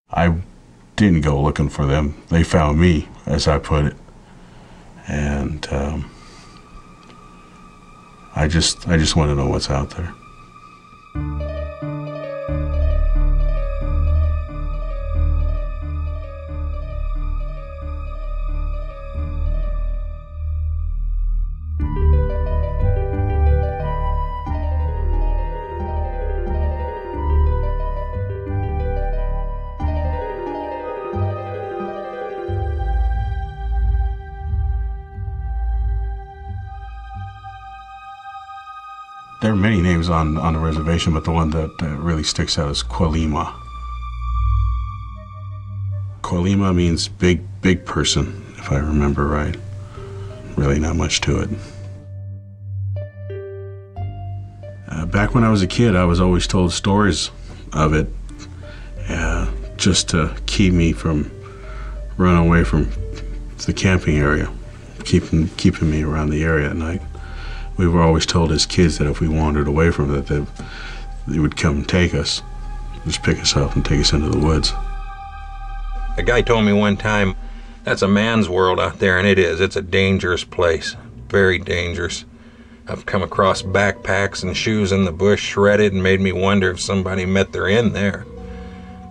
I didn't go looking for them. They found me, as I put it. And I just want to know what's out there. There are many names on the reservation, but the one that really sticks out is Qualima. Qualima means big person, if I remember right. Really not much to it. Back when I was a kid, I was always told stories of it, just to keep me from running away from the camping area, keeping me around the area at night. We were always told as kids that if we wandered away from it, that they would come and take us, just pick us up and take us into the woods. A guy told me one time, that's a man's world out there, and it is. It's a dangerous place, very dangerous. I've come across backpacks and shoes in the bush shredded and made me wonder if somebody met their end there.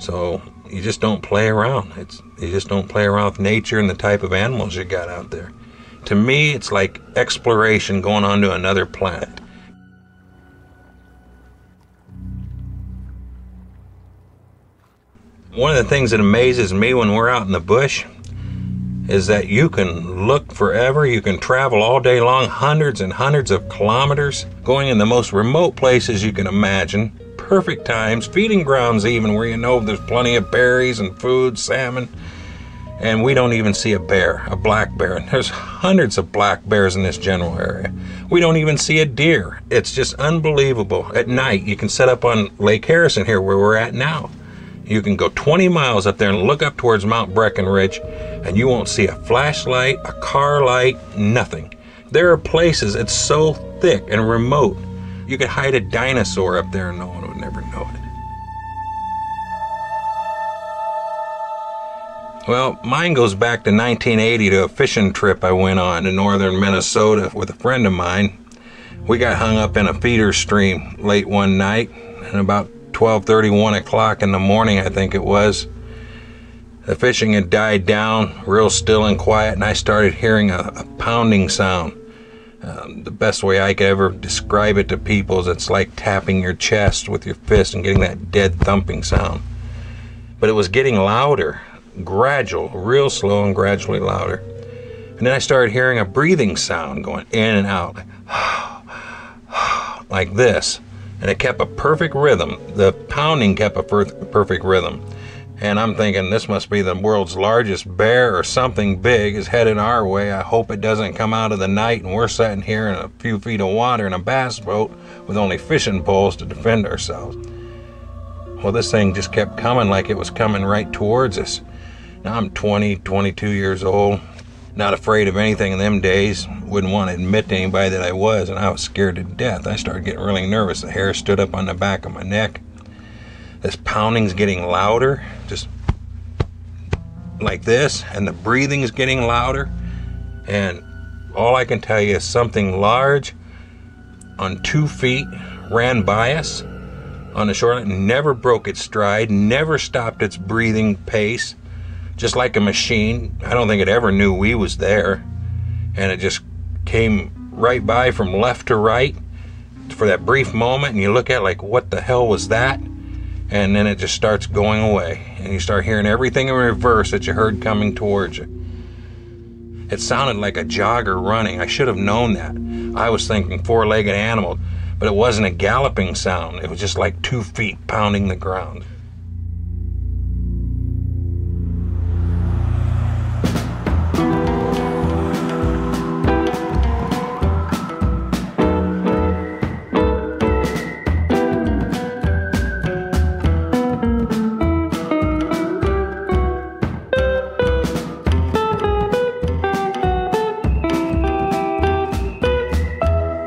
So you just don't play around. You just don't play around with nature and the type of animals you got out there. To me, it's like exploration going on to another planet. One of the things that amazes me when we're out in the bush is that you can look forever, you can travel all day long, hundreds and hundreds of kilometers, going in the most remote places you can imagine, perfect times, feeding grounds even, where you know there's plenty of berries and food, salmon. And we don't even see a bear, a black bear. There's hundreds of black bears in this general area. We don't even see a deer. It's just unbelievable. At night, you can set up on Lake Harrison here where we're at now. You can go 20 miles up there and look up towards Mount Breckenridge, and you won't see a flashlight, a car light, nothing. There are places, it's so thick and remote, you could hide a dinosaur up there and no one would never know it. Well, mine goes back to 1980 to a fishing trip I went on to northern Minnesota with a friend of mine. We got hung up in a feeder stream late one night, and about 12:30, 1 o'clock in the morning, I think it was, the fishing had died down, real still and quiet, and I started hearing a pounding sound. The best way I could ever describe it to people is it's like tapping your chest with your fist and getting that dead thumping sound. But it was getting louder. Gradual, real slow and gradually louder. And then I started hearing a breathing sound going in and out, like this. And it kept a perfect rhythm. The pounding kept a perfect rhythm. And I'm thinking, this must be the world's largest bear or something big is headed our way. I hope it doesn't come out of the night and we're sitting here in a few feet of water in a bass boat with only fishing poles to defend ourselves. Well, this thing just kept coming like it was coming right towards us. Now I'm 20, 22 years old, not afraid of anything in them days, wouldn't want to admit to anybody that I was, and I was scared to death. I started getting really nervous. The hair stood up on the back of my neck. This pounding's getting louder, just like this, and the breathing's getting louder, and all I can tell you is something large on 2 feet ran by us on the shoreline, never broke its stride, never stopped its breathing pace, just like a machine. I don't think it ever knew we was there. And it just came right by from left to right for that brief moment, and you look at it like, what the hell was that? And then it just starts going away. And you start hearing everything in reverse that you heard coming towards you. It sounded like a jogger running. I should have known that. I was thinking four-legged animal, but it wasn't a galloping sound. It was just like 2 feet pounding the ground.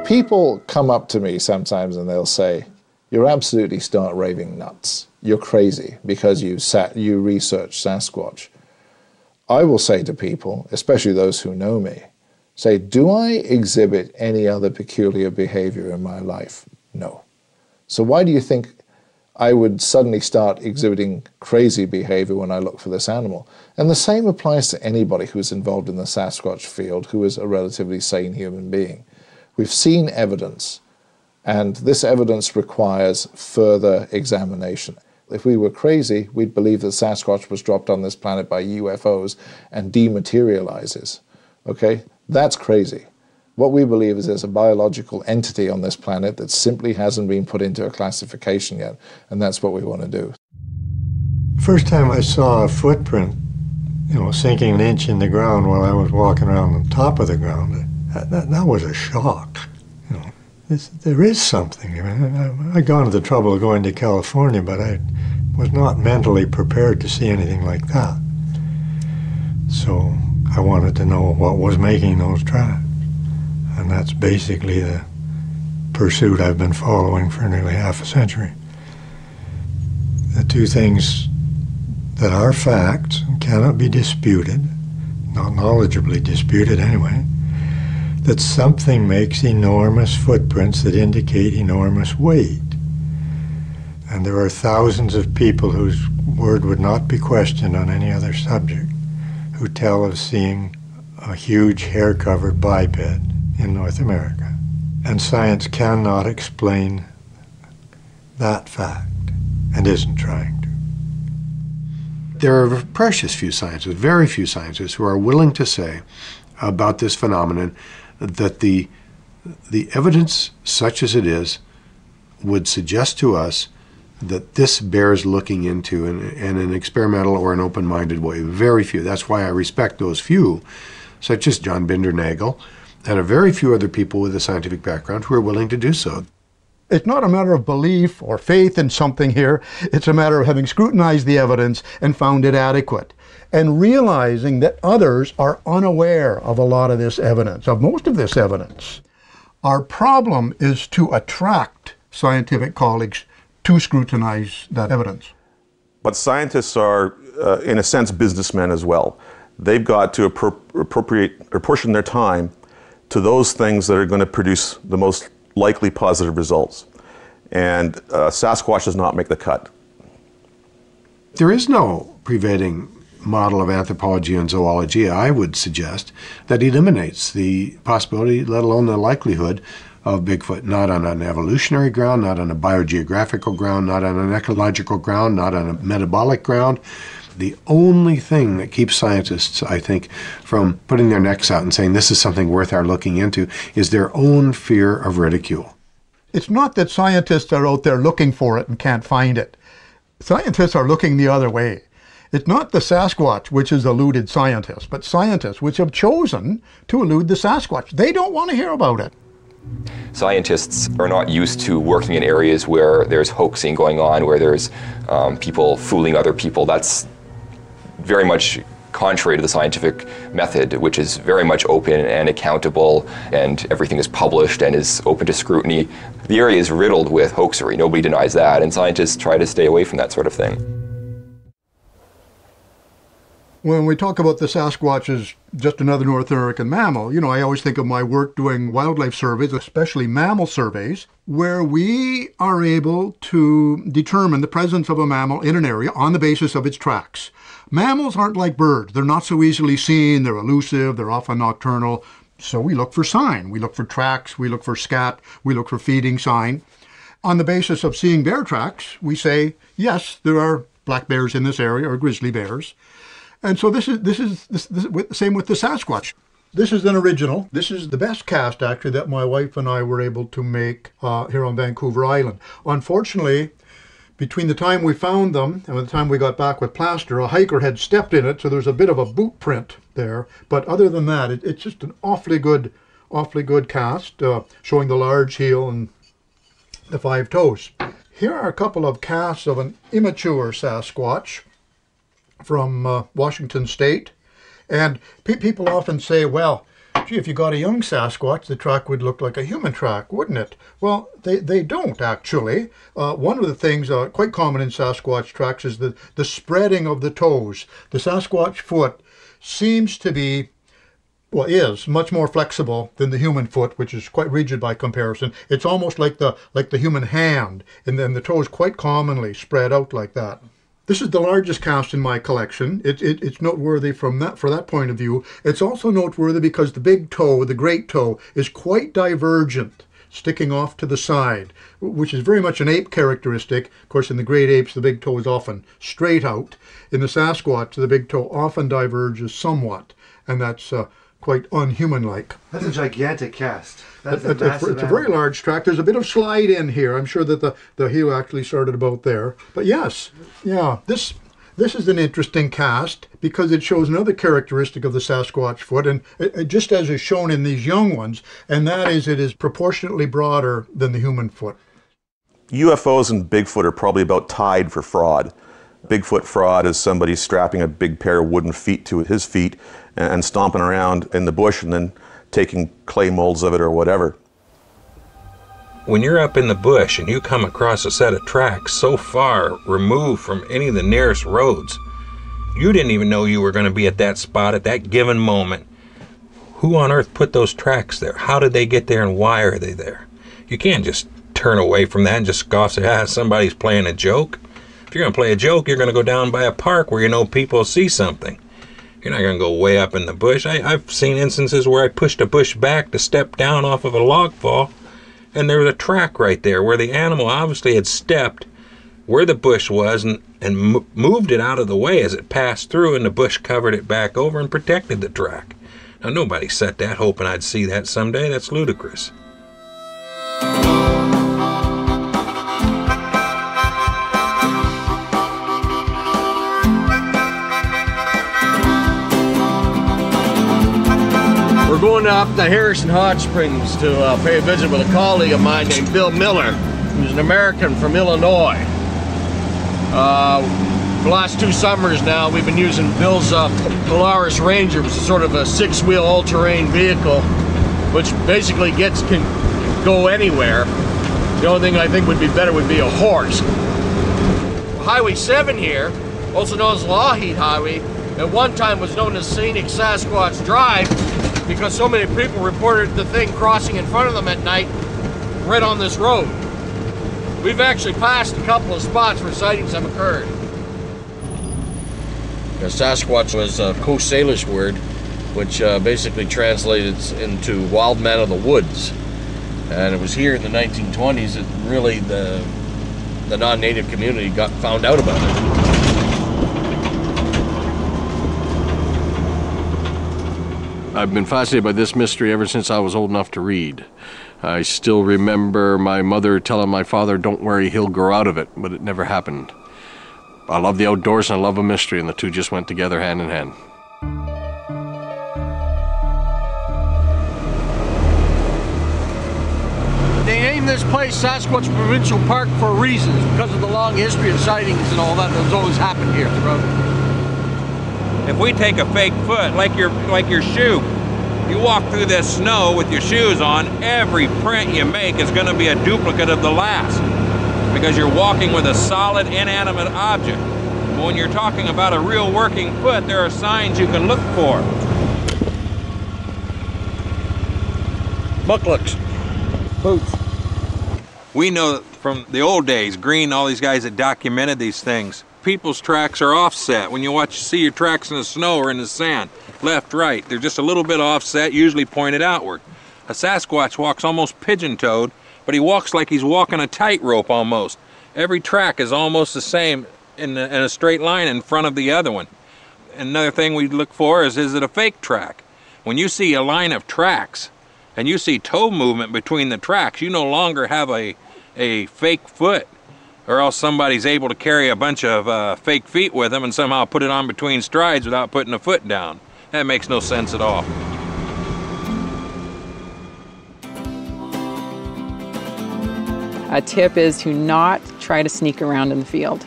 People come up to me sometimes and they'll say, you're absolutely stark raving nuts. You're crazy because you research Sasquatch. I will say to people, especially those who know me, say, do I exhibit any other peculiar behavior in my life? No. So why do you think I would suddenly start exhibiting crazy behavior when I look for this animal? And the same applies to anybody who's involved in the Sasquatch field who is a relatively sane human being. We've seen evidence, and this evidence requires further examination. If we were crazy, we'd believe that Sasquatch was dropped on this planet by UFOs and dematerializes. Okay? That's crazy. What we believe is there's a biological entity on this planet that simply hasn't been put into a classification yet, and that's what we want to do. First time I saw a footprint, sinking an inch in the ground while I was walking around on top of the ground, that was a shock. There is something. I'd gone to the trouble of going to California, but I was not mentally prepared to see anything like that. So I wanted to know what was making those tracks. And that's basically the pursuit I've been following for nearly half a century. The two things that are facts and cannot be disputed, not knowledgeably disputed anyway, that something makes enormous footprints that indicate enormous weight. And there are thousands of people whose word would not be questioned on any other subject who tell of seeing a huge hair-covered biped in North America. And science cannot explain that fact and isn't trying to. There are precious few scientists, very few scientists, who are willing to say about this phenomenon that the evidence, such as it is, would suggest to us that this bears looking into in an experimental or an open-minded way. Very few. That's why I respect those few, such as John Bindernagel, and a very few other people with a scientific background who are willing to do so. It's not a matter of belief or faith in something here. It's a matter of having scrutinized the evidence and found it adequate, and realizing that others are unaware of a lot of this evidence, of most of this evidence. Our problem is to attract scientific colleagues to scrutinize that evidence. But scientists are, in a sense, businessmen as well. They've got to appropriate or portion their time to those things that are going to produce the most likely positive results. And Sasquatch does not make the cut. There is no prevailing model of anthropology and zoology, I would suggest, that eliminates the possibility, let alone the likelihood, of Bigfoot, not on an evolutionary ground, not on a biogeographical ground, not on an ecological ground, not on a metabolic ground. The only thing that keeps scientists, I think, from putting their necks out and saying this is something worth our looking into is their own fear of ridicule. It's not that scientists are out there looking for it and can't find it. Scientists are looking the other way. It's not the Sasquatch which has eluded scientists, but scientists which have chosen to elude the Sasquatch. They don't want to hear about it. Scientists are not used to working in areas where there's hoaxing going on, where there's people fooling other people. That's very much contrary to the scientific method, which is very much open and accountable, and everything is published and is open to scrutiny. The area is riddled with hoaxery. Nobody denies that, and scientists try to stay away from that sort of thing. When we talk about the Sasquatch as just another North American mammal, I always think of my work doing wildlife surveys, especially mammal surveys, where we are able to determine the presence of a mammal in an area on the basis of its tracks. Mammals aren't like birds. They're not so easily seen. They're elusive. They're often nocturnal. So we look for sign. We look for tracks. We look for scat. We look for feeding sign. On the basis of seeing bear tracks, we say, yes, there are black bears in this area or grizzly bears. And so this is the same with the Sasquatch. This is an original. This is the best cast, actually, that my wife and I were able to make here on Vancouver Island. Unfortunately, between the time we found them and the time we got back with plaster, a hiker had stepped in it, so there's a bit of a boot print there. But other than that, it's just an awfully good cast, showing the large heel and the 5 toes. Here are a couple of casts of an immature Sasquatch from Washington State. And people often say, well, gee, if you got a young Sasquatch, the track would look like a human track, wouldn't it? Well, they don't, actually. One of the things quite common in Sasquatch tracks is the spreading of the toes. The Sasquatch foot seems to be, well, is much more flexible than the human foot, which is quite rigid by comparison. It's almost like the human hand, and then the toes quite commonly spread out like that. This is the largest cast in my collection. It's noteworthy for that point of view. It's also noteworthy because the big toe, the great toe, is quite divergent, sticking off to the side, which is very much an ape characteristic. Of course, in the great apes, the big toe is often straight out. In the Sasquatch, the big toe often diverges somewhat, and that's quite unhuman-like. That's a gigantic cast. That's a It's massive a very large track. There's a bit of slide in here. I'm sure that the heel actually started about there. But yes, yeah, this is an interesting cast because it shows another characteristic of the Sasquatch foot, and just as is shown in these young ones, and that is it is proportionately broader than the human foot. UFOs and Bigfoot are probably about tied for fraud. Bigfoot fraud is somebody strapping a big pair of wooden feet to his feet and stomping around in the bush and then taking clay molds of it or whatever. When you're up in the bush and you come across a set of tracks so far removed from any of the nearest roads, you didn't even know you were going to be at that spot at that given moment. Who on earth put those tracks there? How did they get there and why are they there? You can't just turn away from that and just scoff and say, somebody's playing a joke. If you're going to play a joke, you're going to go down by a park where you know people see something. You're not going to go way up in the bush. I've seen instances where I pushed a bush back to step down off of a log fall, and there was a track right there where the animal obviously had stepped where the bush was and moved it out of the way as it passed through, and the bush covered it back over and protected the track. Now, nobody set that hoping I'd see that someday. That's ludicrous. We're going up the Harrison Hot Springs to pay a visit with a colleague of mine named Bill Miller, who's an American from Illinois. For the last 2 summers now, we've been using Bill's Polaris Ranger, which is sort of a 6-wheel all-terrain vehicle, which basically can go anywhere. The only thing I think would be better would be a horse. Highway 7 here, also known as Lougheed Highway, at one time was known as Scenic Sasquatch Drive because so many people reported the thing crossing in front of them at night right on this road. We've actually passed a couple of spots where sightings have occurred. Sasquatch was a Coast Salish word, which basically translated into wild man of the woods. And it was here in the 1920s that really the non-native community found out about it. I've been fascinated by this mystery ever since I was old enough to read. I still remember my mother telling my father, "Don't worry, he'll grow out of it," but it never happened. I love the outdoors and I love a mystery, and the two just went together hand in hand. They named this place Sasquatch Provincial Park for a reason, because of the long history of sightings and all that that's always happened here throughout. If we take a fake foot, like your shoe, you walk through this snow with your shoes on, every print you make is going to be a duplicate of the last, because you're walking with a solid, inanimate object. But when you're talking about a real working foot, there are signs you can look for. Mucklucks. Boots. We know from the old days, Green, all these guys that documented these things, people's tracks are offset. When you see your tracks in the snow or in the sand, left, right, they're just a little bit offset, usually pointed outward. A Sasquatch walks almost pigeon-toed, but he walks like he's walking a tightrope almost. Every track is almost the same in a straight line in front of the other one. Another thing we look for is it a fake track? When you see a line of tracks and you see toe movement between the tracks, you no longer have a fake foot, or else somebody's able to carry a bunch of fake feet with them and somehow put it on between strides without putting a foot down. That makes no sense at all. A tip is to not try to sneak around in the field.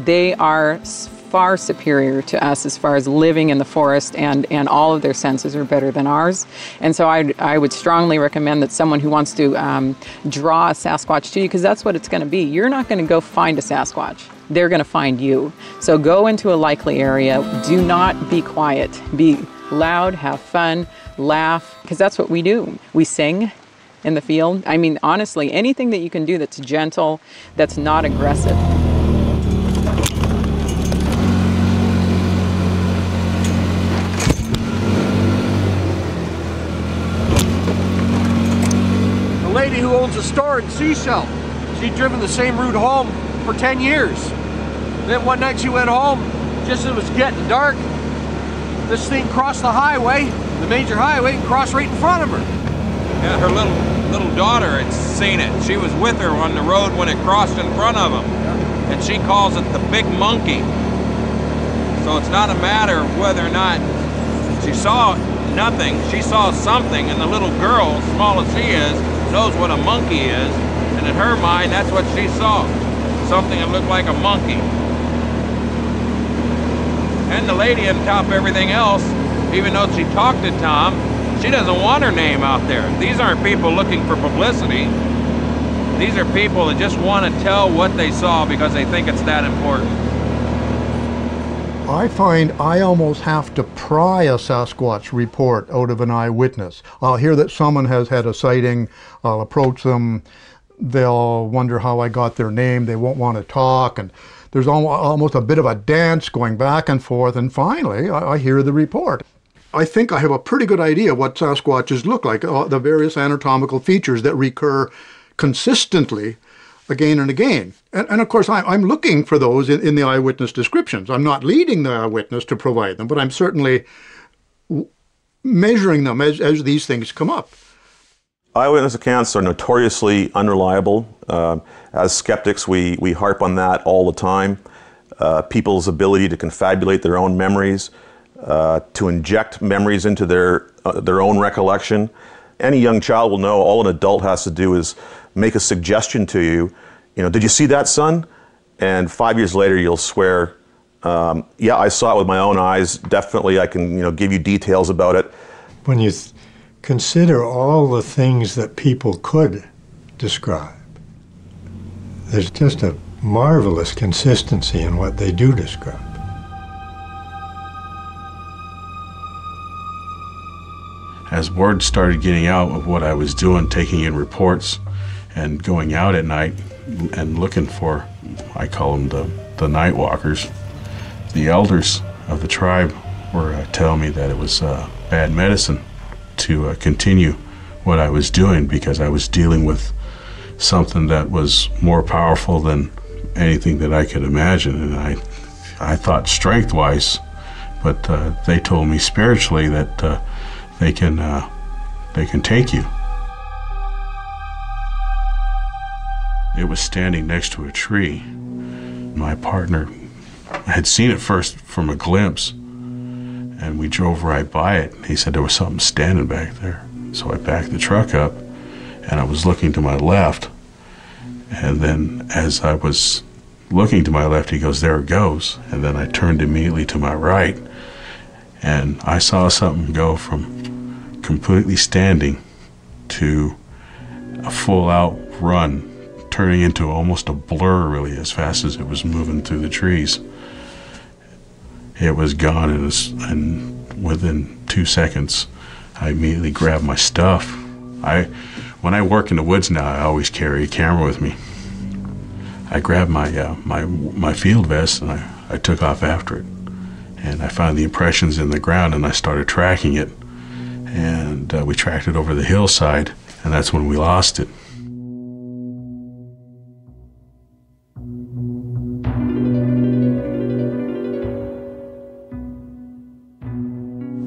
They are far superior to us as far as living in the forest, and all of their senses are better than ours. And so I would strongly recommend that someone who wants to draw a Sasquatch to you, because that's what it's going to be. You're not going to go find a Sasquatch. They're going to find you. So go into a likely area. Do not be quiet. Be loud, have fun, laugh, because that's what we do. We sing in the field. I mean, honestly, anything that you can do that's gentle, that's not aggressive. The lady who owns a store in Seashell, she'd driven the same route home for 10 years. Then one night she went home, just as it was getting dark, this thing crossed the highway, the major highway, and crossed right in front of her. Yeah, her little daughter had seen it. She was with her on the road when it crossed in front of them. And she calls it the big monkey. So it's not a matter of whether or not she saw nothing. She saw something, and the little girl, small as she is, knows what a monkey is. And in her mind, that's what she saw. Something that looked like a monkey. And the lady, on top of everything else, even though she talked to Tom, she doesn't want her name out there. These aren't people looking for publicity. These are people that just want to tell what they saw because they think it's that important. I find I almost have to pry a Sasquatch report out of an eyewitness. I'll hear that someone has had a sighting, I'll approach them, they'll wonder how I got their name, they won't want to talk, and there's almost a bit of a dance going back and forth, and finally I hear the report. I think I have a pretty good idea what Sasquatches look like, the various anatomical features that recur consistently again and again. And of course, I'm looking for those in the eyewitness descriptions. I'm not leading the eyewitness to provide them, but I'm certainly measuring them as these things come up. Eyewitness accounts are notoriously unreliable. As skeptics, we harp on that all the time. People's ability to confabulate their own memories, to inject memories into their own recollection. Any young child will know all an adult has to do is make a suggestion to you. You know, did you see that, son? And 5 years later, you'll swear, yeah, I saw it with my own eyes. Definitely, I can, give you details about it. When you consider all the things that people could describe, there's just a marvelous consistency in what they do describe. As word started getting out of what I was doing, taking in reports and going out at night and looking for, I call them the night walkers, the elders of the tribe were telling me that it was bad medicine to continue what I was doing, because I was dealing with something that was more powerful than anything that I could imagine. And I thought strength-wise, but they told me spiritually that they can take you. It was standing next to a tree. My partner had seen it first from a glimpse, and we drove right by it. He said there was something standing back there. So I backed the truck up, and I was looking to my left. And then as I was looking to my left, he goes, "There it goes." And then I turned immediately to my right, and I saw something go from completely standing to a full-out run, turning into almost a blur, really, as fast as it was moving through the trees. It was gone, and within 2 seconds, I immediately grabbed my stuff. When I work in the woods now, I always carry a camera with me. I grabbed my field vest, and I took off after it. And I found the impressions in the ground, and I started tracking it. And we tracked it over the hillside, and that's when we lost it.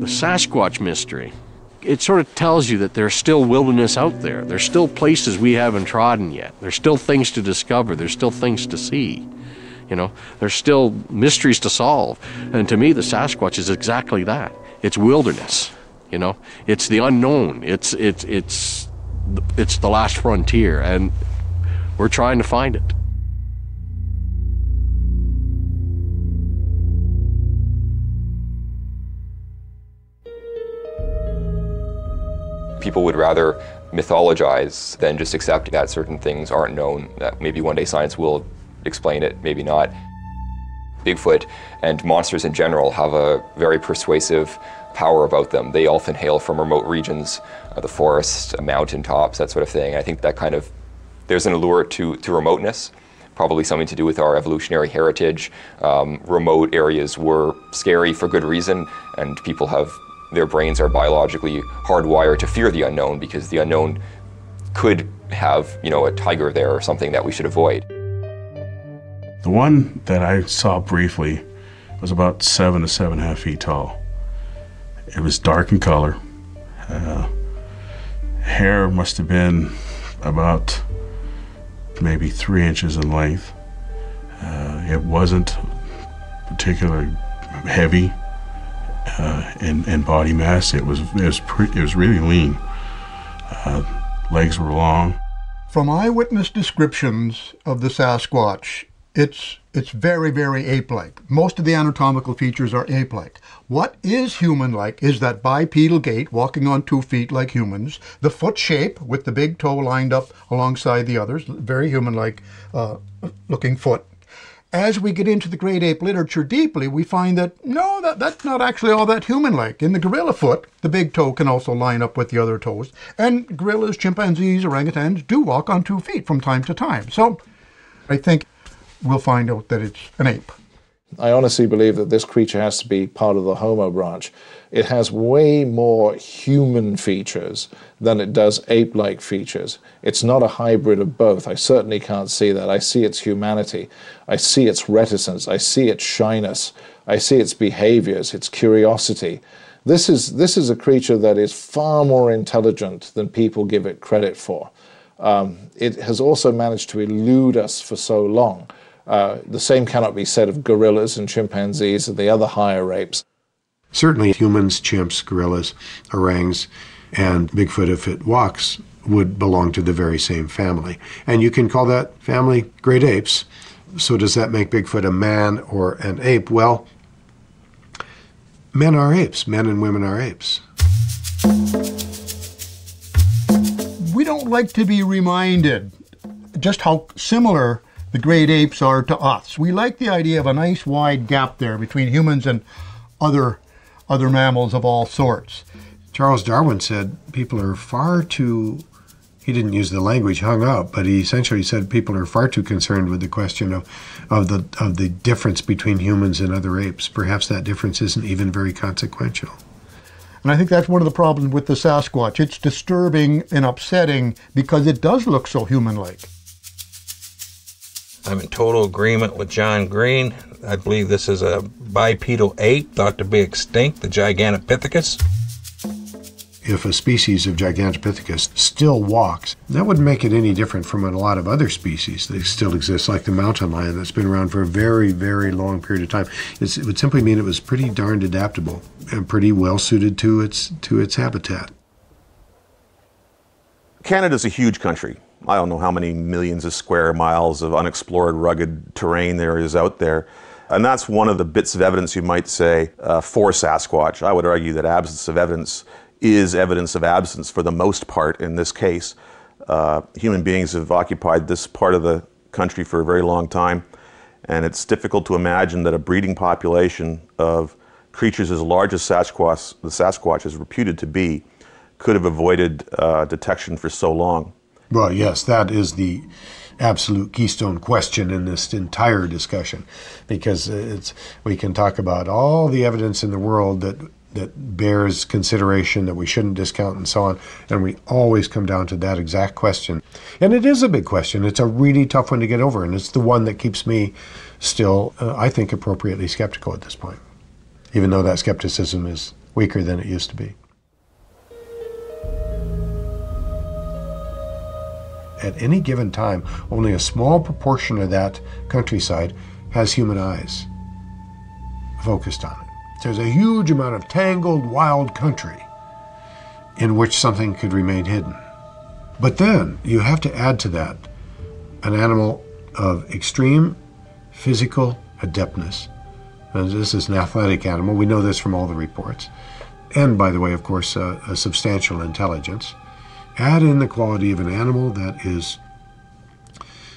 The Sasquatch mystery, it sort of tells you that there's still wilderness out there. There's still places we haven't trodden yet. There's still things to discover. There's still things to see. There's still mysteries to solve. And to me, the Sasquatch is exactly that. It's wilderness. It's the unknown. It's the last frontier, and we're trying to find it. people would rather mythologize than just accept that certain things aren't known, that maybe one day science will explain it, maybe not. Bigfoot and monsters in general have a very persuasive power about them. They often hail from remote regions, the forest, mountain tops, that sort of thing. I think that kind of, there's an allure to remoteness, probably something to do with our evolutionary heritage. Remote areas were scary for good reason, and people have, their brains are biologically hardwired to fear the unknown because the unknown could have, you know, a tiger there or something that we should avoid. The one that I saw briefly was about 7 to 7.5 feet tall. It was dark in color. Hair must have been about maybe 3 inches in length. It wasn't particularly heavy in body mass. It was really lean. Legs were long. From eyewitness descriptions of the Sasquatch, it's very, very ape-like. Most of the anatomical features are ape-like. What is human-like is that bipedal gait, walking on 2 feet like humans, the foot shape with the big toe lined up alongside the others, very human-like looking foot. As we get into the great ape literature deeply, we find that, no, that's not actually all that human-like. In the gorilla foot, the big toe can also line up with the other toes, and gorillas, chimpanzees, orangutans do walk on 2 feet from time to time. So I think we'll find out that it's an ape. I honestly believe that this creature has to be part of the Homo branch. It has way more human features than it does ape-like features. It's not a hybrid of both. I certainly can't see that. I see its humanity. I see its reticence. I see its shyness. I see its behaviors, its curiosity. This is a creature that is far more intelligent than people give it credit for. It has also managed to elude us for so long. The same cannot be said of gorillas and chimpanzees and the other higher apes. Certainly humans, chimps, gorillas, orangs, and Bigfoot, if it walks, would belong to the very same family. And you can call that family great apes. So does that make Bigfoot a man or an ape? Well, men are apes. Men and women are apes. We don't like to be reminded just how similar the great apes are to us. We like the idea of a nice wide gap there between humans and other mammals of all sorts. Charles Darwin said people are far too, he didn't use the language hung up, but he essentially said people are far too concerned with the question of the difference between humans and other apes. Perhaps that difference isn't even very consequential. And I think that's one of the problems with the Sasquatch. It's disturbing and upsetting because it does look so human-like. I'm in total agreement with John Green. I believe this is a bipedal ape thought to be extinct, the Gigantopithecus. If a species of Gigantopithecus still walks, that wouldn't make it any different from a lot of other species that still exist, like the mountain lion that's been around for a very, very long period of time. It would simply mean it was pretty darned adaptable and pretty well suited to its habitat. Canada's a huge country. I don't know how many millions of square miles of unexplored, rugged terrain there is out there. And that's one of the bits of evidence you might say for Sasquatch. I would argue that absence of evidence is evidence of absence for the most part in this case. Human beings have occupied this part of the country for a very long time, and it's difficult to imagine that a breeding population of creatures as large as the Sasquatch is reputed to be could have avoided detection for so long. Well, yes, that is the absolute keystone question in this entire discussion, because we can talk about all the evidence in the world that bears consideration, that we shouldn't discount and so on, and we always come down to that exact question. And it is a big question. It's a really tough one to get over, and it's the one that keeps me still, I think, appropriately skeptical at this point, even though that skepticism is weaker than it used to be. At any given time, only a small proportion of that countryside has human eyes focused on it. There's a huge amount of tangled, wild country in which something could remain hidden. But then you have to add to that an animal of extreme physical adeptness. And this is an athletic animal. We know this from all the reports. And by the way, of course, a substantial intelligence. add in the quality of an animal that is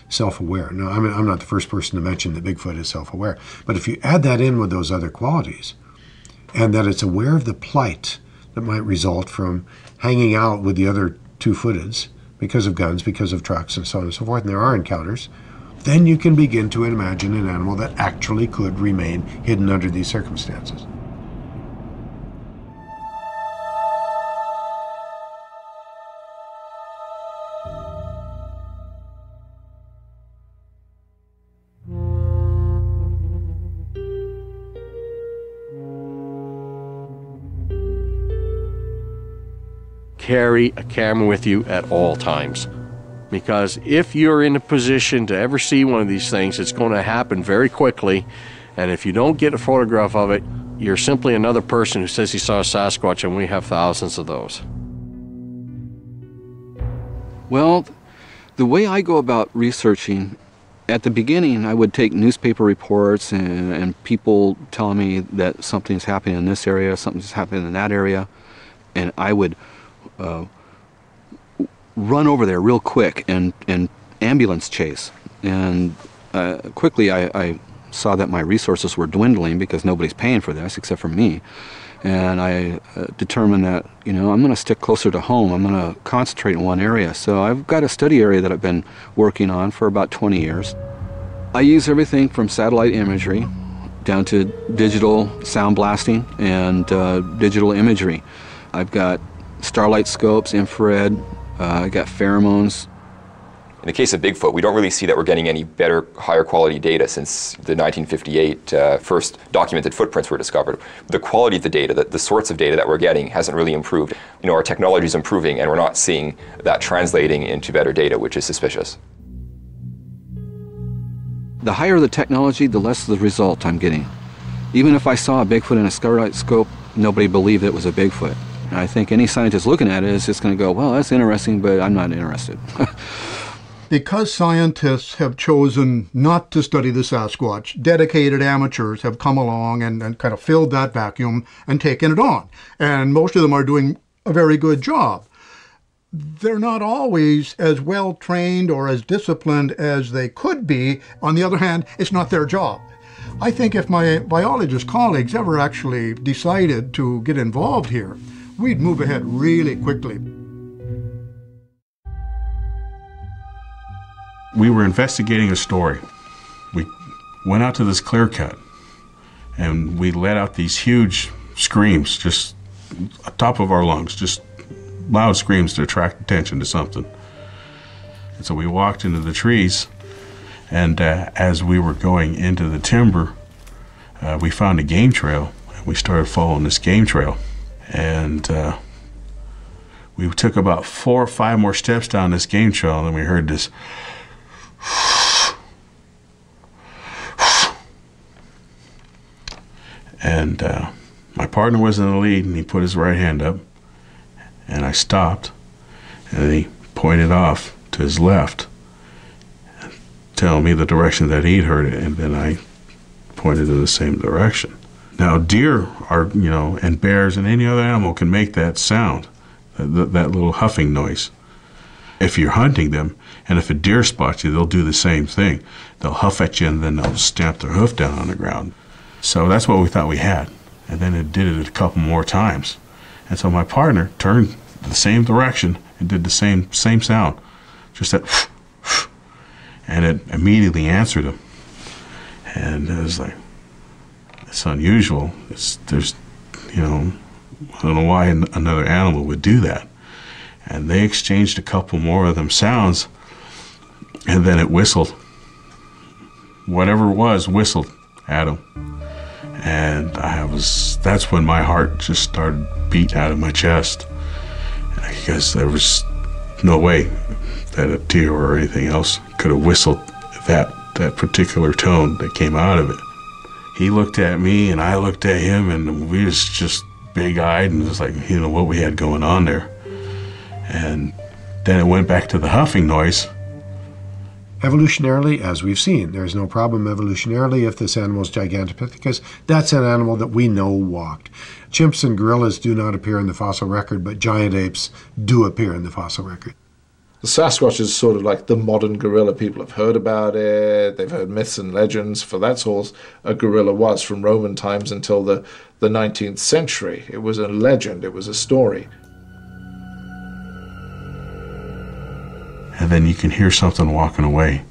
self-aware. Now, I'm not the first person to mention that Bigfoot is self-aware, but if you add that in with those other qualities, and that it's aware of the plight that might result from hanging out with the other two-footeds because of guns, because of trucks, and so on and so forth, and there are encounters, then you can begin to imagine an animal that actually could remain hidden under these circumstances. Carry a camera with you at all times, because if you're in a position to ever see one of these things, it's going to happen very quickly, and if you don't get a photograph of it, you're simply another person who says he saw a Sasquatch, and we have thousands of those. Well, the way I go about researching, at the beginning I would take newspaper reports and people telling me that something's happening in this area, something's happening in that area, and I would run over there real quick and ambulance chase. And quickly I saw that my resources were dwindling because nobody's paying for this except for me. And I determined that, I'm going to stick closer to home. I'm going to concentrate in one area. So I've got a study area that I've been working on for about 20 years. I use everything from satellite imagery down to digital sound blasting and digital imagery. I've got starlight scopes, infrared, I got pheromones. In the case of Bigfoot, we don't really see that we're getting any better, higher quality data since the 1958 first documented footprints were discovered. The quality of the data, the sorts of data that we're getting hasn't really improved. Our technology is improving and we're not seeing that translating into better data, which is suspicious. The higher the technology, the less the result I'm getting. Even if I saw a Bigfoot in a starlight scope, nobody believed it was a Bigfoot. And I think any scientist looking at it is just going to go, well, that's interesting, but I'm not interested. Because scientists have chosen not to study the Sasquatch, dedicated amateurs have come along and kind of filled that vacuum and taken it on. And most of them are doing a very good job. They're not always as well trained or as disciplined as they could be. On the other hand, it's not their job. I think if my biologist colleagues ever actually decided to get involved here, we'd move ahead really quickly. We were investigating a story. We went out to this clear cut and we let out these huge screams, just on top of our lungs, just loud screams to attract attention to something. And so we walked into the trees, and as we were going into the timber, we found a game trail, and we started following this game trail. And we took about 4 or 5 more steps down this game trail, and then we heard this and my partner was in the lead, and he put his right hand up, and I stopped, and he pointed off to his left, telling me the direction that he'd heard it, and then I pointed in the same direction. Now, deer are, and bears and any other animal can make that sound, that little huffing noise. If you're hunting them, and if a deer spots you, they'll do the same thing. They'll huff at you, and then they'll stamp their hoof down on the ground. So that's what we thought we had. And then it did it a couple more times. And so my partner turned the same direction and did the same sound. Just that, and it immediately answered him. And it was like, it's unusual. There's, I don't know why another animal would do that. And they exchanged a couple more of them sounds, and then it whistled. Whatever it was, whistled at him. And that's when my heart just started beating out of my chest. Because there was no way that a deer or anything else could have whistled that particular tone that came out of it. He looked at me and I looked at him, and we was just big-eyed, and it was like, what we had going on there. And then it went back to the huffing noise. Evolutionarily, as we've seen, there's no problem evolutionarily if this animal is Gigantopithecus. That's an animal that we know walked. Chimps and gorillas do not appear in the fossil record, but giant apes do appear in the fossil record. The Sasquatch is sort of like the modern gorilla. People have heard about it, they've heard myths and legends, for that's all a gorilla was from Roman times until the 19th century. It was a legend, it was a story. And then you can hear something walking away.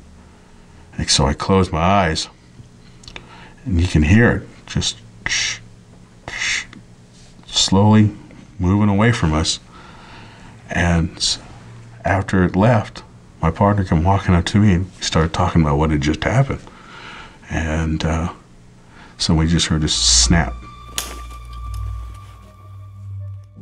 And so I close my eyes, and you can hear it just slowly moving away from us. And after it left, my partner came walking up to me and we started talking about what had just happened. And so we just heard a snap.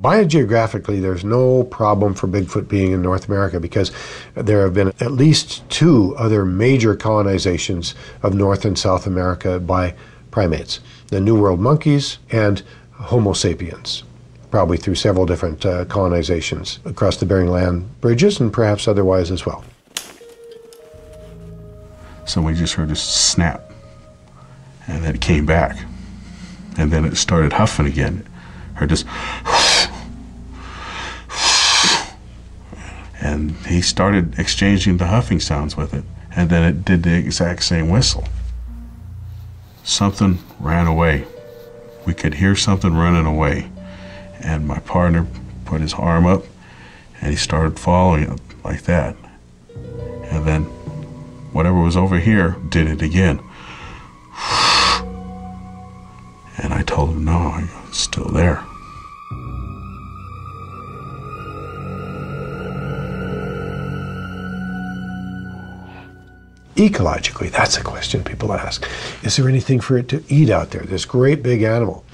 Biogeographically, there's no problem for Bigfoot being in North America because there have been at least 2 other major colonizations of North and South America by primates, the New World monkeys and Homo sapiens, probably through several different colonizations across the Bering Land bridges and perhaps otherwise as well. So we just heard a snap, and then it came back, and then it started huffing again. Heard this. And he started exchanging the huffing sounds with it, and then it did the exact same whistle. Something ran away. We could hear something running away, and my partner put his arm up, and he started following it like that. And then whatever was over here did it again. And I told him, no, it's still there. Ecologically, that's a question people ask. Is there anything for it to eat out there, this great big animal?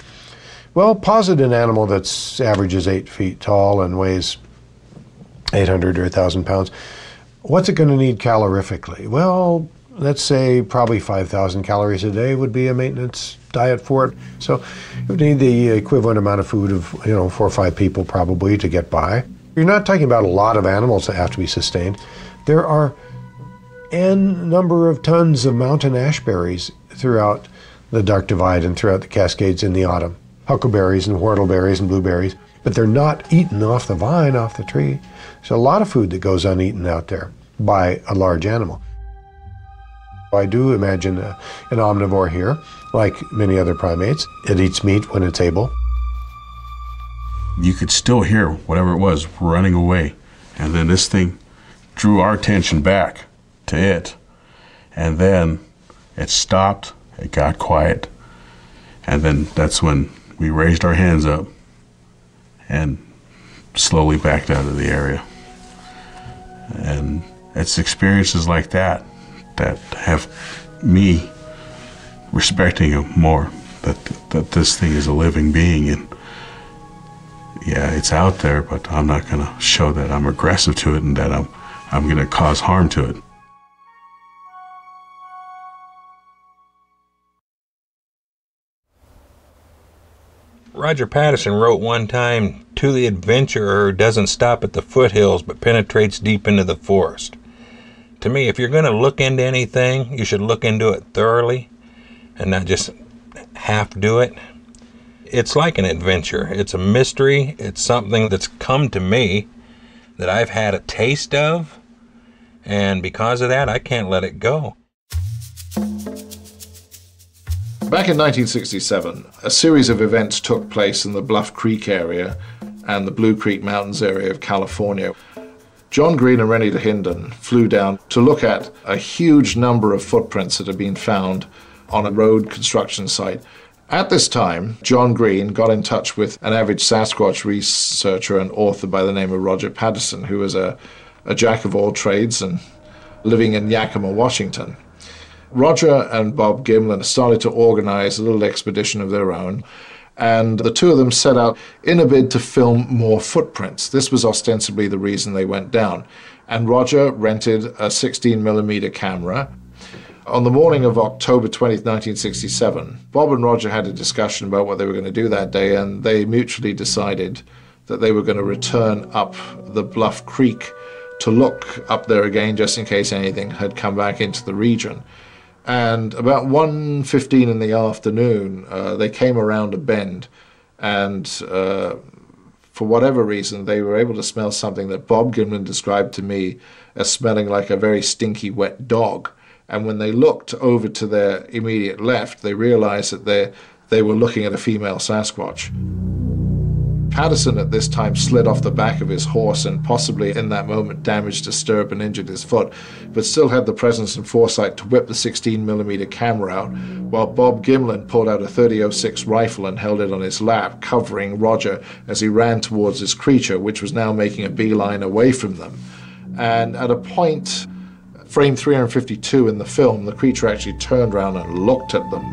Well, posit an animal that's averages 8 feet tall and weighs 800 or 1,000 pounds. What's it going to need calorifically? Well, let's say probably 5,000 calories a day would be a maintenance diet for it. So it would need the equivalent amount of food of 4 or 5 people probably to get by. You're not talking about a lot of animals that have to be sustained. There are n number of tons of mountain ash berries throughout the Dark Divide and throughout the Cascades in the autumn. Huckleberries and whortleberries and blueberries, but they're not eaten off the vine, off the tree. There's a lot of food that goes uneaten out there by a large animal. I do imagine an omnivore here, like many other primates. It eats meat when it's able. You could still hear whatever it was running away, and then this thing drew our attention back to it, and then it stopped, it got quiet, and then that's when we raised our hands up and slowly backed out of the area. And it's experiences like that that have me respecting him more, that this thing is a living being, and yeah, it's out there, but I'm not going to show that I'm aggressive to it and that I'm going to cause harm to it. Roger Patterson wrote one time, "To the adventurer doesn't stop at the foothills but penetrates deep into the forest." To me, if you're going to look into anything, you should look into it thoroughly and not just half do it. It's like an adventure. It's a mystery. It's something that's come to me that I've had a taste of, and because of that, I can't let it go. Back in 1967, a series of events took place in the Bluff Creek area and the Blue Creek Mountains area of California. John Green and Rennie DeHinden flew down to look at a huge number of footprints that had been found on a road construction site. At this time, John Green got in touch with an avid Sasquatch researcher and author by the name of Roger Patterson, who was a jack of all trades and living in Yakima, Washington. Roger and Bob Gimlin started to organize a little expedition of their own, and the two of them set out in a bid to film more footprints. This was ostensibly the reason they went down. And Roger rented a 16mm camera. On the morning of October 20th, 1967, Bob and Roger had a discussion about what they were going to do that day, and they mutually decided that they were going to return up the Bluff Creek to look up there again just in case anything had come back into the region. And about 1:15 in the afternoon, they came around a bend, and for whatever reason, they were able to smell something that Bob Gimlin described to me as smelling like a very stinky, wet dog. And when they looked over to their immediate left, they realized that they were looking at a female Sasquatch. Patterson at this time slid off the back of his horse and possibly in that moment damaged a stirrup and injured his foot, but still had the presence and foresight to whip the 16mm camera out, while Bob Gimlin pulled out a .30-06 rifle and held it on his lap, covering Roger as he ran towards this creature, which was now making a beeline away from them. And at a point, frame 352 in the film, the creature actually turned around and looked at them.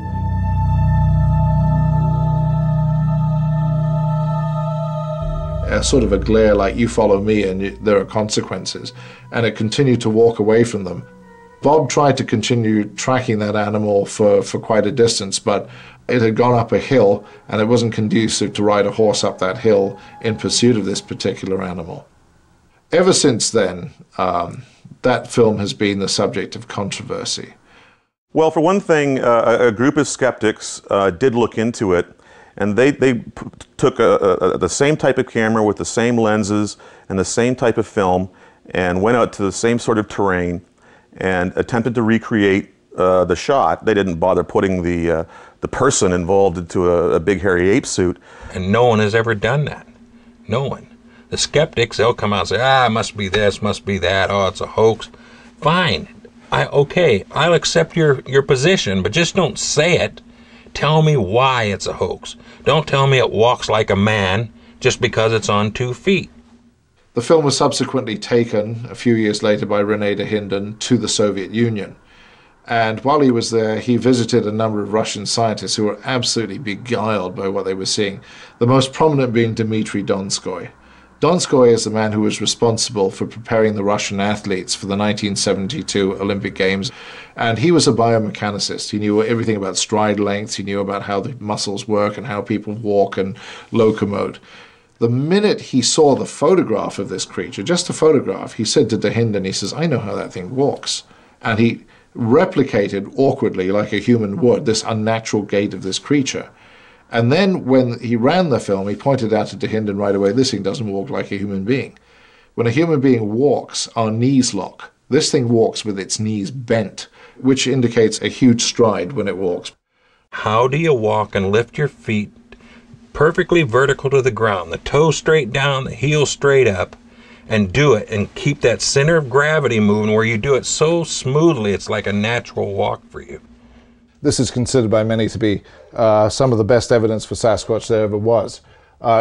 Sort of a glare like, you follow me and there are consequences, and it continued to walk away from them. Bob tried to continue tracking that animal for quite a distance, but it had gone up a hill and it wasn't conducive to ride a horse up that hill in pursuit of this particular animal. Ever since then, that film has been the subject of controversy. Well, for one thing, a group of skeptics did look into it, and they took the same type of camera with the same lenses and the same type of film and went out to the same sort of terrain and attempted to recreate the shot. They didn't bother putting the person involved into a big hairy ape suit. And no one has ever done that. No one. The skeptics, they'll come out and say, it must be this, must be that, oh, it's a hoax. Fine. Okay, I'll accept your position, but just don't say it. Tell me why it's a hoax. Don't tell me it walks like a man just because it's on 2 feet. The film was subsequently taken a few years later by René Dahinden to the Soviet Union. And while he was there, he visited a number of Russian scientists who were absolutely beguiled by what they were seeing, the most prominent being Dmitry Donskoy. Donskoy is the man who was responsible for preparing the Russian athletes for the 1972 Olympic Games, and he was a biomechanicist. He knew everything about stride lengths, he knew about how the muscles work and how people walk and locomote. The minute he saw the photograph of this creature, just a photograph, he said to Dahinden, he says, I know how that thing walks. And he replicated awkwardly, like a human would, this unnatural gait of this creature. And then when he ran the film, he pointed out to Dahinden right away, this thing doesn't walk like a human being. When a human being walks, our knees lock. This thing walks with its knees bent, which indicates a huge stride when it walks. How do you walk and lift your feet perfectly vertical to the ground, the toe straight down, the heel straight up, and do it and keep that center of gravity moving where you do it so smoothly it's like a natural walk for you? This is considered by many to be some of the best evidence for Sasquatch there ever was.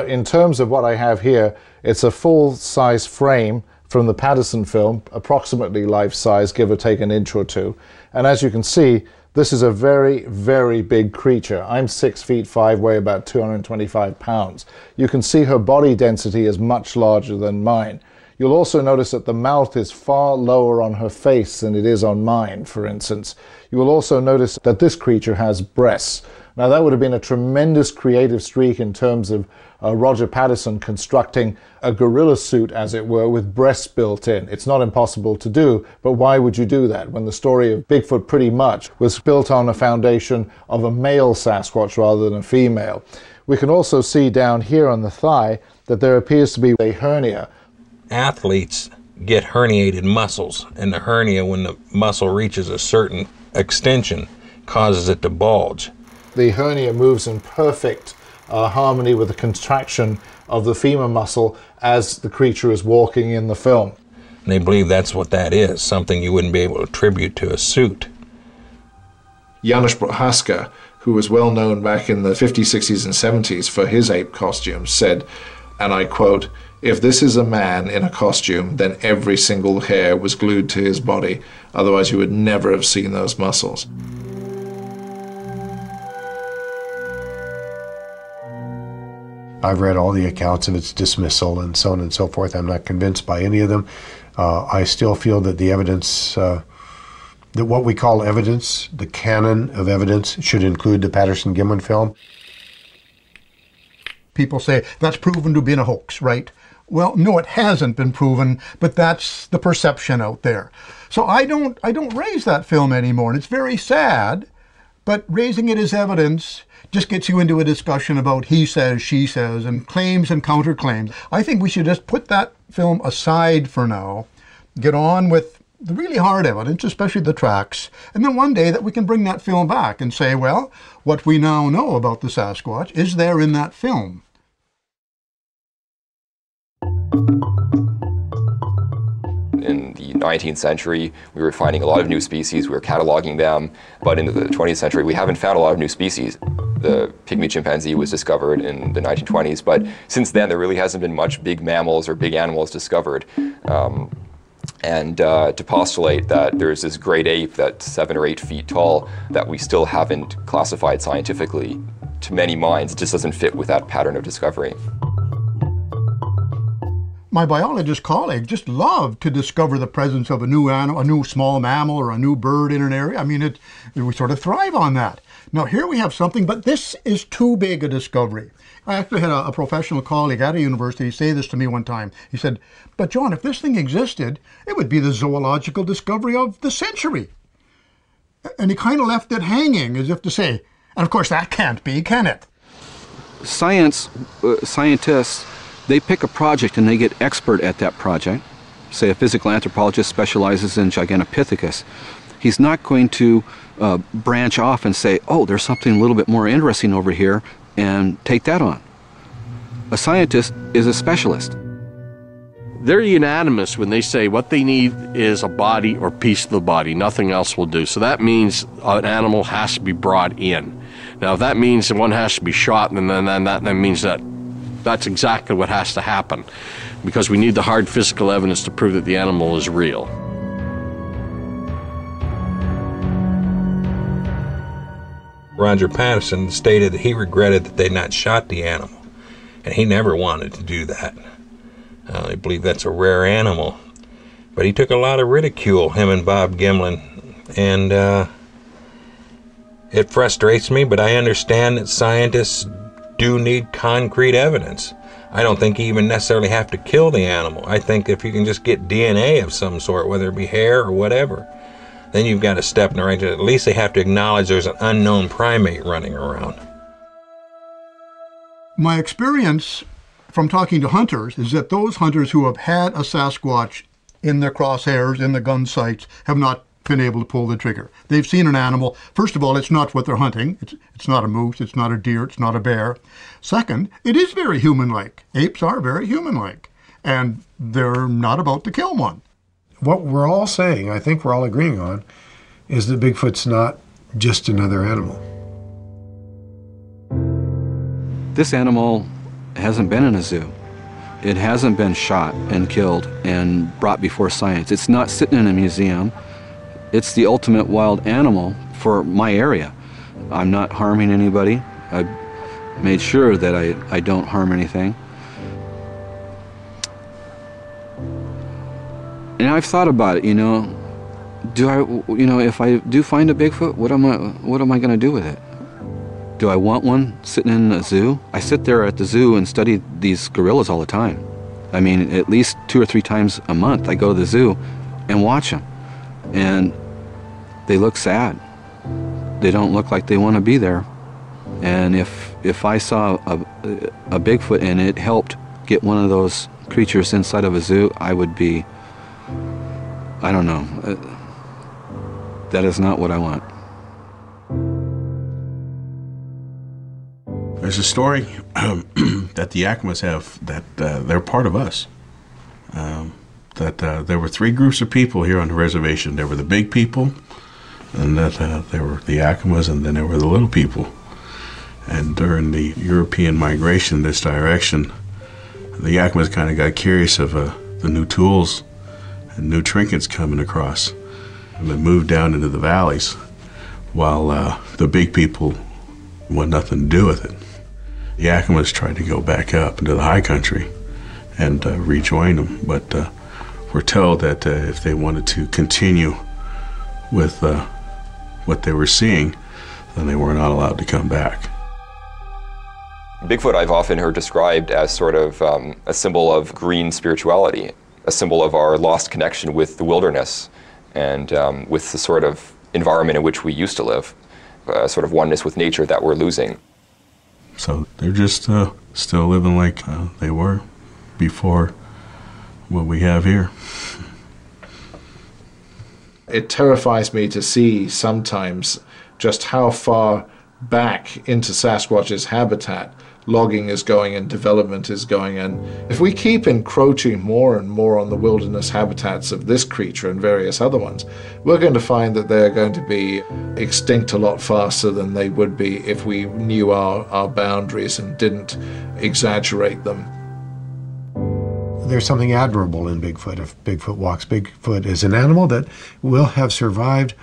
In terms of what I have here, it's a full-size frame from the Patterson film, approximately life-size, give or take an inch or two. And as you can see, this is a very, very big creature. I'm 6'5", weigh about 225 pounds. You can see her body density is much larger than mine. You'll also notice that the mouth is far lower on her face than it is on mine, for instance. You will also notice that this creature has breasts. Now that would have been a tremendous creative streak in terms of Roger Patterson constructing a gorilla suit, as it were, with breasts built in. It's not impossible to do, but why would you do that when the story of Bigfoot pretty much was built on a foundation of a male Sasquatch rather than a female? We can also see down here on the thigh that there appears to be a hernia. Athletes get herniated muscles, and the hernia, when the muscle reaches a certain extension, causes it to bulge. The hernia moves in perfect harmony with the contraction of the femur muscle as the creature is walking in the film. And they believe that's what that is, something you wouldn't be able to attribute to a suit. Janusz Prochaska, who was well known back in the 50s, 60s, and 70s for his ape costumes, said, and I quote, "If this is a man in a costume, then every single hair was glued to his body. Otherwise, you would never have seen those muscles." I've read all the accounts of its dismissal and so on and so forth. I'm not convinced by any of them. I still feel that the evidence, that what we call evidence, the canon of evidence, should include the Patterson-Gimlin film. People say that's proven to be a hoax, right? Well, no, it hasn't been proven, but that's the perception out there. So I don't raise that film anymore, and it's very sad, but raising it as evidence just gets you into a discussion about he says, she says, and claims and counterclaims. I think we should just put that film aside for now, get on with the really hard evidence, especially the tracks, and then one day that we can bring that film back and say, well, what we now know about the Sasquatch is there in that film. In the 19th century, we were finding a lot of new species, we were cataloging them, but in the 20th century, we haven't found a lot of new species. The pygmy chimpanzee was discovered in the 1920s, but since then, there really hasn't been much big mammals or big animals discovered. And to postulate that there's this great ape that's 7 or 8 feet tall that we still haven't classified scientifically, to many minds, it just doesn't fit with that pattern of discovery. My biologist colleague just loved to discover the presence of a new animal, a new small mammal or a new bird in an area. I mean, we sort of thrive on that. Now here we have something, but this is too big a discovery. I actually had a professional colleague at a university say this to me one time. He said, but John, if this thing existed, it would be the zoological discovery of the century. And he kind of left it hanging as if to say, and of course that can't be, can it? Scientists, they pick a project and they get expert at that project. Say a physical anthropologist specializes in Gigantopithecus. He's not going to branch off and say, oh, there's something a little bit more interesting over here, and take that on. A scientist is a specialist. They're unanimous when they say what they need is a body or piece of the body. Nothing else will do. So that means an animal has to be brought in. Now, if that means that one has to be shot, then that means that that's exactly what has to happen, because we need the hard physical evidence to prove that the animal is real. Roger Patterson stated that he regretted that they'd not shot the animal, and he never wanted to do that. I believe that's a rare animal. But he took a lot of ridicule, him and Bob Gimlin, and it frustrates me, but I understand that scientists do need concrete evidence. I don't think you even necessarily have to kill the animal. I think if you can just get DNA of some sort, whether it be hair or whatever, then you've got a step in the right direction. At least they have to acknowledge there's an unknown primate running around. My experience from talking to hunters is that those hunters who have had a Sasquatch in their crosshairs, in the gun sights, have not been able to pull the trigger. They've seen an animal. First of all, it's not what they're hunting. It's not a moose, it's not a deer, it's not a bear. Second, it is very human-like. Apes are very human-like, and they're not about to kill one. What we're all saying, I think we're all agreeing on, is that Bigfoot's not just another animal. This animal hasn't been in a zoo. It hasn't been shot and killed and brought before science. It's not sitting in a museum. It's the ultimate wild animal for my area. I'm not harming anybody. I've made sure that I don't harm anything. And I've thought about it, if I do find a Bigfoot, what am I going to do with it? Do I want one sitting in a zoo? I sit there at the zoo and study these gorillas all the time. I mean, at least 2 or 3 times a month I go to the zoo and watch them. And they look sad. They don't look like they want to be there. And if I saw a Bigfoot and it helped get one of those creatures inside of a zoo, I would be, I don't know. That is not what I want. There's a story that the Yakimas have that they're part of us. There were 3 groups of people here on the reservation. There were the big people, and there were the Yakimas, and then there were the little people. And during the European migration in this direction, the Yakimas kind of got curious of the new tools and new trinkets coming across, and they moved down into the valleys, while the big people want nothing to do with it. The Yakimas tried to go back up into the high country and rejoin them, but we're told that if they wanted to continue with what they were seeing, then they were not allowed to come back. Bigfoot I've often heard described as sort of a symbol of green spirituality, a symbol of our lost connection with the wilderness and with the sort of environment in which we used to live, a sort of oneness with nature that we're losing. So they're just still living like they were before what we have here. It terrifies me to see sometimes just how far back into Sasquatch's habitat logging is going and development is going. And if we keep encroaching more and more on the wilderness habitats of this creature and various other ones, we're going to find that they're going to be extinct a lot faster than they would be if we knew our boundaries and didn't exaggerate them. There's something admirable in Bigfoot if Bigfoot walks. Bigfoot is an animal that will have survived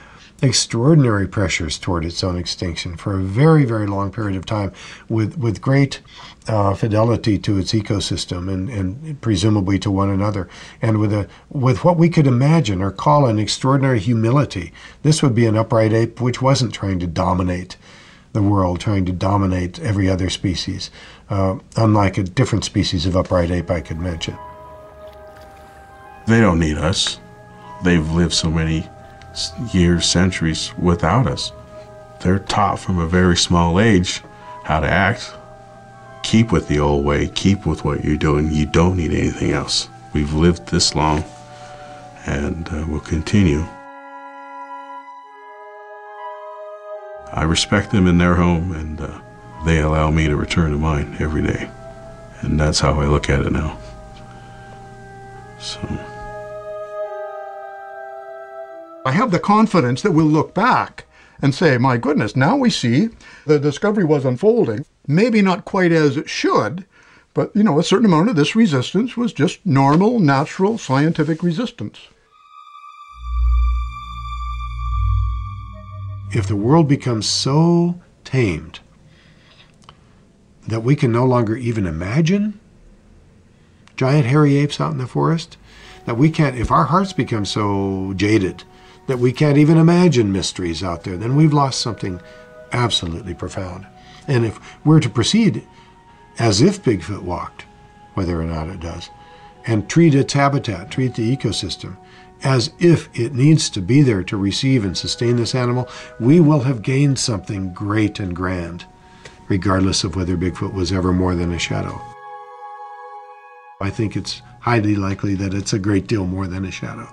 extraordinary pressures toward its own extinction for a very, very long period of time with great fidelity to its ecosystem and presumably to one another, and with what we could imagine or call an extraordinary humility. This would be an upright ape which wasn't trying to dominate the world, trying to dominate every other species, unlike a different species of upright ape I could mention. They don't need us. They've lived so many years, centuries without us. They're taught from a very small age how to act. Keep with the old way, keep with what you're doing. You don't need anything else. We've lived this long and we'll continue. I respect them in their home and they allow me to return to mine every day. And that's how I look at it now. So I have the confidence that we'll look back and say, my goodness, now we see the discovery was unfolding. Maybe not quite as it should, but, you know, a certain amount of this resistance was just normal, natural, scientific resistance. If the world becomes so tamed that we can no longer even imagine giant hairy apes out in the forest, that we can't, if our hearts become so jaded that we can't even imagine mysteries out there, then we've lost something absolutely profound. And if we're to proceed as if Bigfoot walked, whether or not it does, and treat its habitat, treat the ecosystem, as if it needs to be there to receive and sustain this animal, we will have gained something great and grand, regardless of whether Bigfoot was ever more than a shadow. I think it's highly likely that it's a great deal more than a shadow.